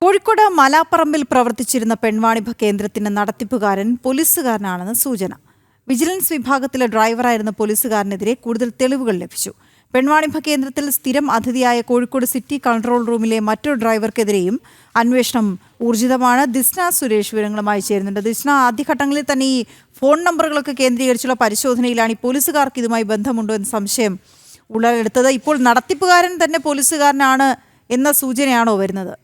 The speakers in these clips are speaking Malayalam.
കോഴിക്കോട് മലാപ്പറമ്പിൽ പ്രവർത്തിച്ചിരുന്ന പെൺവാണിഭ കേന്ദ്രത്തിന്റെ നടത്തിപ്പുകാരൻ പോലീസുകാരനാണെന്ന് സൂചന. വിജിലൻസ് വിഭാഗത്തിലെ ഡ്രൈവറായിരുന്ന പോലീസുകാരനെതിരെ കൂടുതൽ തെളിവുകൾ ലഭിച്ചു. പെൺവാണിഭ കേന്ദ്രത്തിൽ സ്ഥിരം അതിഥിയായ കോഴിക്കോട് സിറ്റി കൺട്രോൾ റൂമിലെ മറ്റൊരു ഡ്രൈവർക്കെതിരെയും അന്വേഷണം ഊർജിതമാണ്. ദിസ്ന സുരേഷ് വിവരങ്ങളുമായി ചേരുന്നുണ്ട്. ദിസ്ന, ആദ്യഘട്ടങ്ങളിൽ തന്നെ ഈ ഫോൺ നമ്പറുകളൊക്കെ കേന്ദ്രീകരിച്ചുള്ള പരിശോധനയിലാണ് ഈ പോലീസുകാർക്ക് ഇതുമായി ബന്ധമുണ്ടോ എന്ന സംശയം ഉടലെടുത്തത്. ഇപ്പോൾ നടത്തിപ്പുകാരൻ തന്നെ പോലീസുകാരനാണ് എന്ന സൂചനയാണോ വരുന്നത്?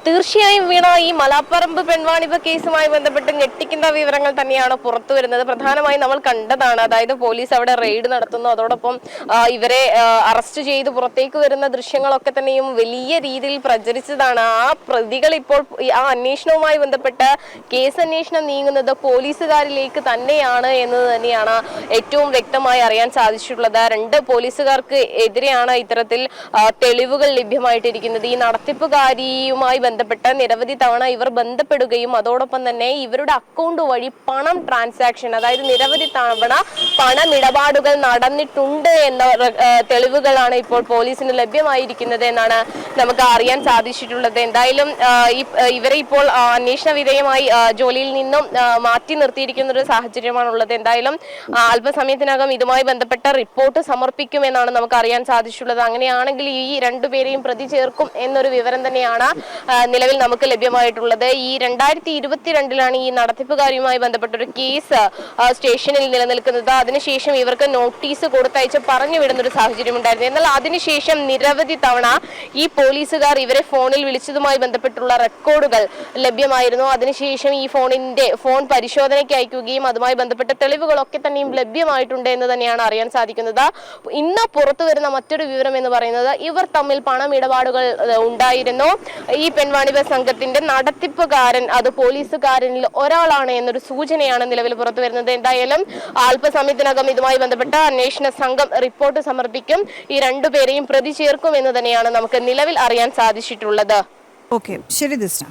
തീർച്ചയായും വീണ, ഈ മലാപ്പറമ്പ് പെൺവാണിഭ കേസുമായി ബന്ധപ്പെട്ട് ഞെട്ടിക്കുന്ന വിവരങ്ങൾ തന്നെയാണ് പുറത്തു വരുന്നത്. പ്രധാനമായും നമ്മൾ കണ്ടതാണ്, അതായത് പോലീസ് അവിടെ റെയ്ഡ് നടത്തുന്നു, അതോടൊപ്പം ഇവരെ അറസ്റ്റ് ചെയ്ത് പുറത്തേക്ക് വരുന്ന ദൃശ്യങ്ങളൊക്കെ തന്നെയും വലിയ രീതിയിൽ പ്രചരിച്ചതാണ്. ആ പ്രതികൾ ഇപ്പോൾ ആ അന്വേഷണവുമായി ബന്ധപ്പെട്ട് കേസ് അന്വേഷണം നീങ്ങുന്നത് പോലീസുകാരിലേക്ക് തന്നെയാണ് എന്നത് തന്നെയാണ് ഏറ്റവും വ്യക്തമായി അറിയാൻ സാധിച്ചിട്ടുള്ളത്. രണ്ട് പോലീസുകാർക്ക് എതിരെയാണ് ഇത്തരത്തിൽ തെളിവുകൾ ലഭ്യമായിട്ടിരിക്കുന്നത്. ഈ നടത്തിപ്പുകാരിയുമായി ബന്ധപ്പെട്ട് നിരവധി തവണ ഇവർ ബന്ധപ്പെടുകയും അതോടൊപ്പം തന്നെ ഇവരുടെ അക്കൗണ്ട് വഴി പണം ട്രാൻസാക്ഷൻ, അതായത് നിരവധി തവണ പണമിടപാടുകൾ നടന്നിട്ടുണ്ട് എന്ന തെളിവുകളാണ് ഇപ്പോൾ പോലീസിന് ലഭ്യമായിരിക്കുന്നത് എന്നാണ് നമുക്ക് അറിയാൻ സാധിച്ചിട്ടുള്ളത്. എന്തായാലും ഇവരെ ഇപ്പോൾ അന്വേഷണ വിധേയമായി ജോലിയിൽ നിന്നും മാറ്റി നിർത്തിയിരിക്കുന്ന ഒരു സാഹചര്യമാണുള്ളത്. എന്തായാലും അല്പസമയത്തിനകം ഇതുമായി ബന്ധപ്പെട്ട റിപ്പോർട്ട് സമർപ്പിക്കുമെന്നാണ് നമുക്ക് അറിയാൻ സാധിച്ചിട്ടുള്ളത്. അങ്ങനെയാണെങ്കിൽ ഈ രണ്ടുപേരെയും പ്രതി ചേർക്കും എന്നൊരു വിവരം തന്നെയാണ് നിലവിൽ നമുക്ക് ലഭ്യമായിട്ടുള്ളത്. ഈ 2022 ഈ നടത്തിപ്പുകാരിയുമായി ബന്ധപ്പെട്ട ഒരു കേസ് സ്റ്റേഷനിൽ നിലനിൽക്കുന്നത്. അതിനുശേഷം ഇവർക്ക് നോട്ടീസ് കൊടുത്തയച്ച് പറഞ്ഞു വിടുന്ന ഒരു സാഹചര്യം ഉണ്ടായിരുന്നു. എന്നാൽ അതിനുശേഷം നിരവധി തവണ ഈ പോലീസുകാർ ഇവരെ ഫോണിൽ വിളിച്ചതുമായി ബന്ധപ്പെട്ടുള്ള റെക്കോർഡുകൾ ലഭ്യമായിരുന്നു. അതിനുശേഷം ഈ ഫോൺ പരിശോധനയ്ക്ക് അയക്കുകയും അതുമായി ബന്ധപ്പെട്ട തെളിവുകളൊക്കെ തന്നെയും ലഭ്യമായിട്ടുണ്ട് എന്ന് തന്നെയാണ് അറിയാൻ സാധിക്കുന്നത്. ഇന്ന് പുറത്തു വരുന്ന മറ്റൊരു വിവരം എന്ന് പറയുന്നത് ഇവർ തമ്മിൽ പണമിടപാടുകൾ ഉണ്ടായിരുന്നു. ഈ പെൺവാണിഭ സംഘത്തിന്റെ നടത്തിപ്പുകാരൻ അത് പോലീസുകാരനിൽ ഒരാളാണ് എന്നൊരു സൂചനയാണ് നിലവിൽ പുറത്തു വരുന്നത്. എന്തായാലും അല്പസമയത്തിനകം ഇതുമായി ബന്ധപ്പെട്ട അന്വേഷണ സംഘം റിപ്പോർട്ട് സമർപ്പിക്കും. ഈ രണ്ടുപേരെയും പ്രതി ചേർക്കും എന്ന് തന്നെയാണ് നമുക്ക് നിലവിൽ അറിയാൻ സാധിച്ചിട്ടുള്ളത്. ഓക്കെ, ശരി ദിസ്ന.